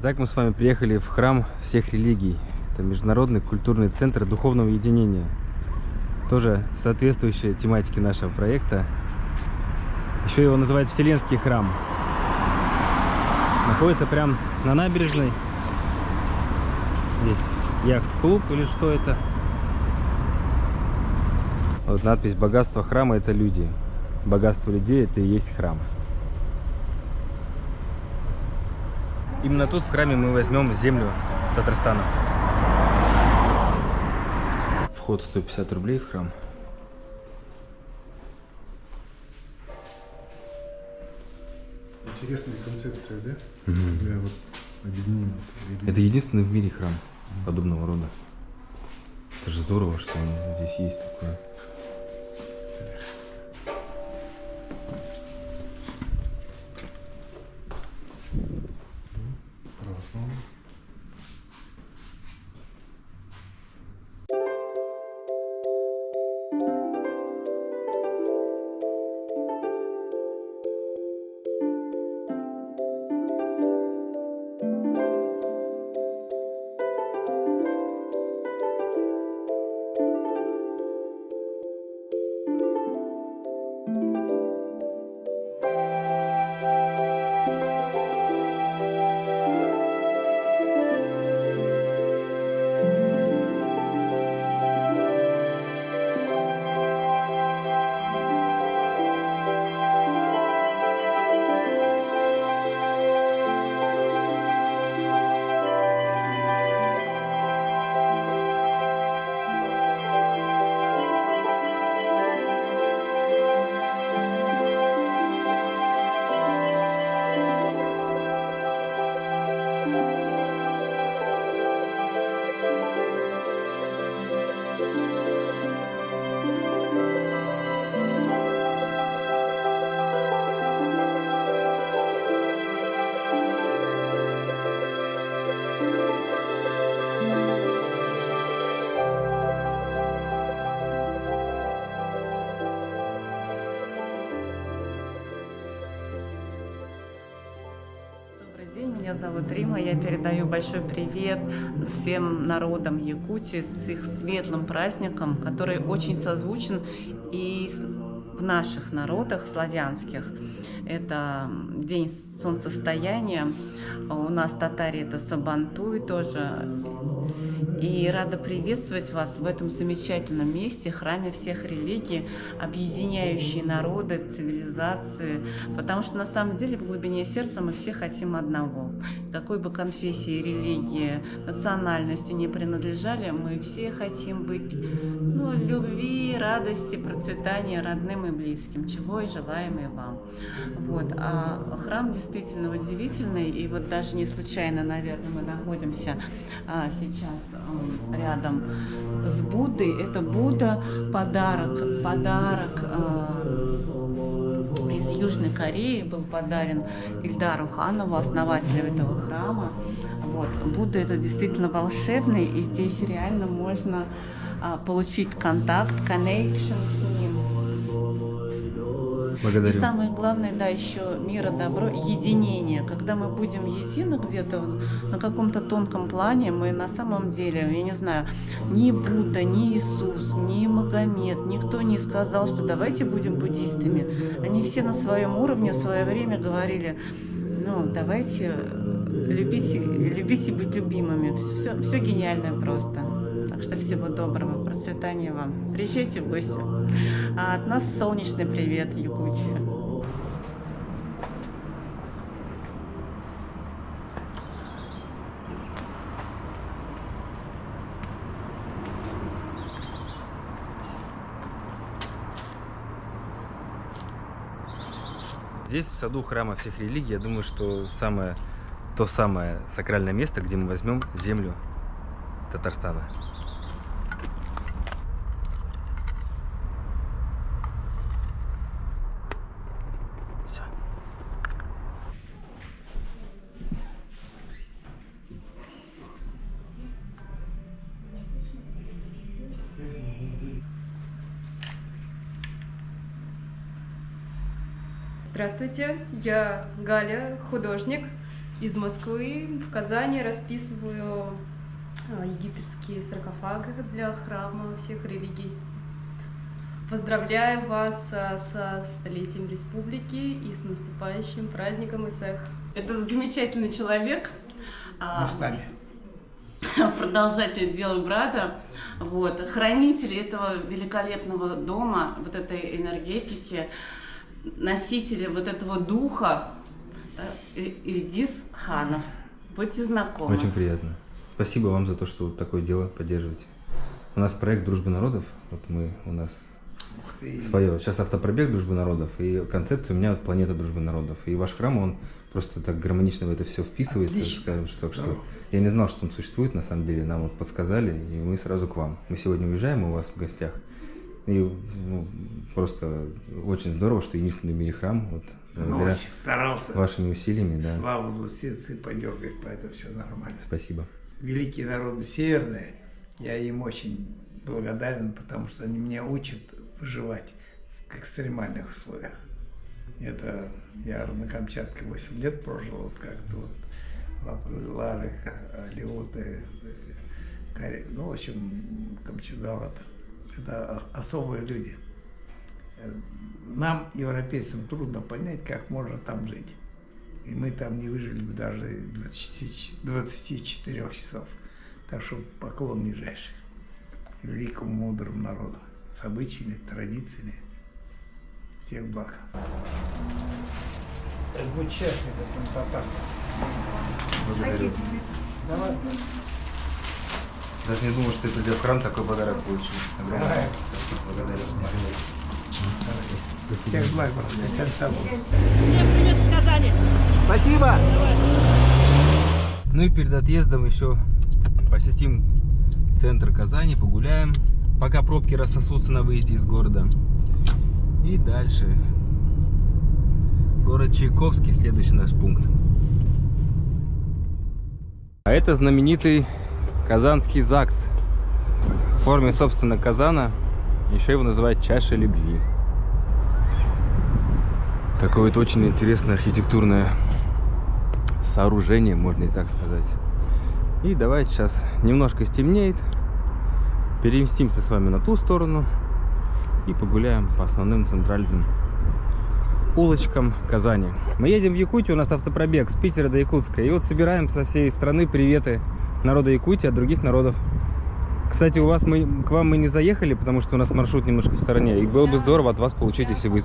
Итак, мы с вами приехали в храм всех религий. Это Международный культурный центр духовного единения. Тоже соответствующая тематике нашего проекта. Еще его называют Вселенский храм. Находится прямо на набережной. Здесь яхт-клуб или что это? Вот надпись «Богатство храма – это люди». Богатство людей – это и есть храм. Именно тут, в храме, мы возьмем землю Татарстана. Вход 150 рублей в храм. Интересная концепция, да? Для вот объединения. Это единственный в мире храм подобного рода. Это же здорово, что здесь есть такое. Православный. Меня зовут Рима, я передаю большой привет всем народам Якутии с их светлым праздником, который очень созвучен и в наших народах славянских. Это день солнцестояния, у нас татари это Сабантуй тоже. И рада приветствовать вас в этом замечательном месте, храме всех религий, объединяющий народы, цивилизации. Потому что на самом деле в глубине сердца мы все хотим одного. Какой бы конфессии, религии, национальности не принадлежали, мы все хотим быть любви, радости, процветания родным и близким, чего и желаем и вам. Вот. А храм действительно удивительный, и вот даже не случайно, наверное, мы находимся сейчас рядом с Буддой. Это Будда, подарок из Южной Кореи был подарен Ильдару Ханову, основателю этого храма. Вот. Будда это действительно волшебный, и здесь реально можно получить контакт, connection с ним. Благодарю. И самое главное, да, еще мира, добро, единение. Когда мы будем едины где-то на каком-то тонком плане, мы на самом деле, я не знаю, ни Будда, ни Иисус, ни Магомед, никто не сказал, что давайте будем буддистами. Они все на своем уровне в свое время говорили, давайте любить и быть любимыми. Все гениальное просто. Так что всего доброго, процветания вам. Приезжайте в гости. А от нас солнечный привет, Якутия. Здесь, в саду храма всех религий, я думаю, что то самое сакральное место, где мы возьмем землю Татарстана. Все. Здравствуйте, я Галя, художник. из Москвы. В Казани расписываю египетские саркофаги для храма всех религий. Поздравляю вас со столетием республики и с наступающим праздником Исех. Это замечательный человек, Мы стали. продолжатель дела брата, вот, хранитель этого великолепного дома, вот этой энергетики, носители вот этого духа, Ильгиз Ханов. Будьте знакомы. Очень приятно. Спасибо вам за то, что вот такое дело поддерживаете. У нас проект «Дружба народов». Вот у нас Ух ты. свое. Сейчас автопробег «Дружбы народов», и концепция у меня вот «Планета дружбы народов». И ваш храм, он просто так гармонично в это все вписывается. Отлично. Скажем, что Здорово. я не знал, что он существует, на самом деле. Нам вот подсказали, и мы сразу к вам. Мы сегодня уезжаем у вас в гостях. И просто очень здорово, что единственный в мире храм, вот, Ну, благодаря очень старался. вашими усилиями, да. Славу за сердце подергать, поэтому все нормально. Спасибо. Великие народы северные, я им очень благодарен, потому что они меня учат выживать в экстремальных условиях. Это я на Камчатке 8 лет прожил, вот как-то вот Лары, Алиуты, ну, в общем, Камчадал это особые люди. Нам, европейцам, трудно понять, как можно там жить. И мы там не выжили бы даже 24 часов. Так что поклон нижайший великому мудрому народу с обычаями, с традициями. Всех благ. Так будь счастлив, это татар. Благодарю. Давай. Даже не думал, что ты, придя в храм, такой подарок получишь. Давай. Спасибо, благодарю. Всех благ, Христиан Савов. Спасибо! Ну и перед отъездом еще посетим центр Казани, погуляем, пока пробки рассосутся на выезде из города. И дальше. Город Чайковский, следующий наш пункт. А это знаменитый Казанский ЗАГС. В форме, собственно, казана. Еще его называют чашей любви. Такое вот очень интересное архитектурное сооружение, можно и так сказать. И давайте сейчас немножко стемнеет, переместимся с вами на ту сторону и погуляем по основным центральным улочкам Казани. Мы едем в Якутию, у нас автопробег с Питера до Якутска. И вот собираем со всей страны приветы народа Якутии от других народов. Кстати, к вам мы не заехали, потому что у нас маршрут немножко в стороне. И было бы здорово от вас получить, если вы...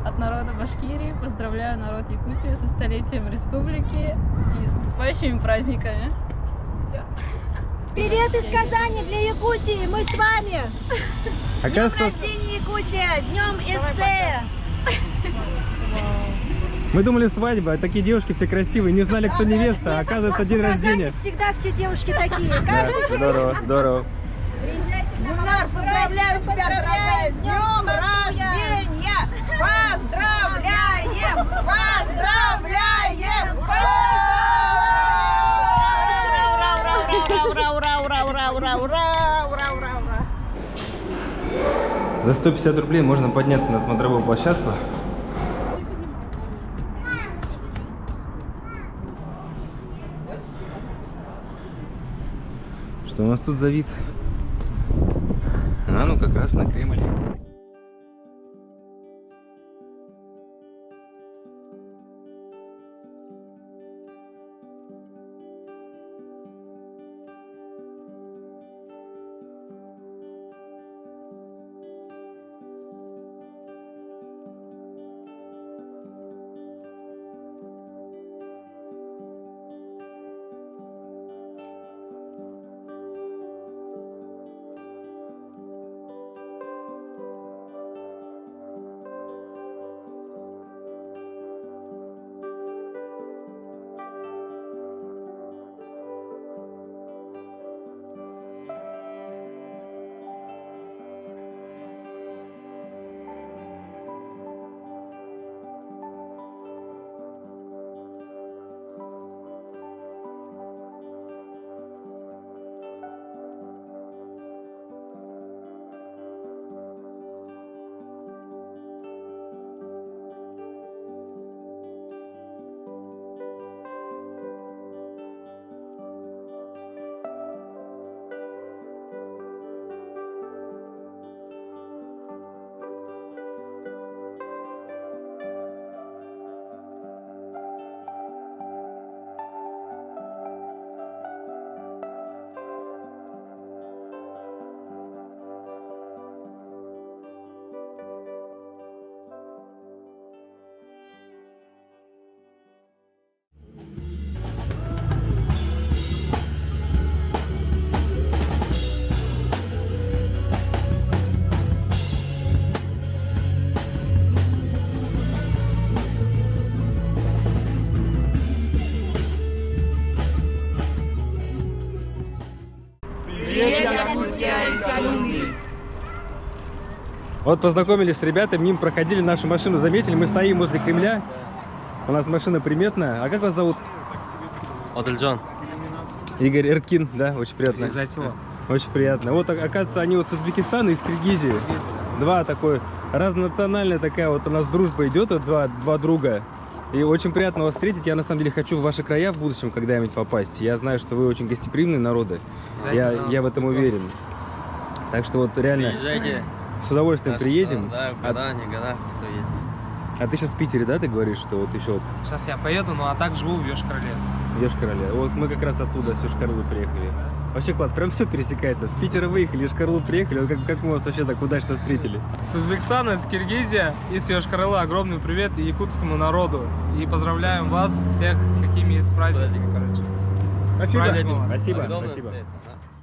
От народа Башкирии поздравляю народ Якутии со столетием республики и с наступающими праздниками. Всё. Привет из Казани для Якутии, мы с вами! С днем рождения, Якутия! С днем эссе! Мы думали свадьба, а такие девушки все красивые, не знали, кто невеста, а оказывается день рождения. Всегда все девушки такие. Да, здорово, здорово. Гульнар, поздравляю тебя, дорогая! С днем рождения! Поздравляем! Поздравляем! Ура! За 150 рублей можно подняться на смотровую площадку. Что у нас тут за вид? А, ну как раз на Кремль. Вот познакомились с ребятами, мимо проходили, нашу машину заметили. Мы стоим возле Кремля. У нас машина приметная. А как вас зовут? Одельджан. Игорь Эркин, да, очень приятно. Очень приятно. Вот, оказывается, они вот с Узбекистана и с Киргизии. Два такой, разнонациональная такая вот у нас дружба идет, вот два друга. И очень приятно вас встретить. Я на самом деле хочу в ваши края в будущем когда-нибудь попасть. Я знаю, что вы очень гостеприимные народы. Я в этом уверен. Так что вот реально Приезжайте. с удовольствием приедем. Да, года, не года, все есть. А ты сейчас в Питере, да, ты говоришь, что вот еще вот Сейчас я поеду, ну а так живу в Йошкар-Оле. в Йошкар-Оле. Вот мы как раз оттуда, с Йошкар-Олы приехали. Вообще класс, прям все пересекается. С Питера выехали, в Йошкар-Олу приехали. Вот как мы вас вообще так удачно встретили. С Узбекистана, с Киргизии и с Йошкар-Олы огромный привет якутскому народу. И поздравляем вас всех, какими есть праздниками, короче. Спасибо. С праздником вас. Спасибо. Огромный Спасибо. привет, да.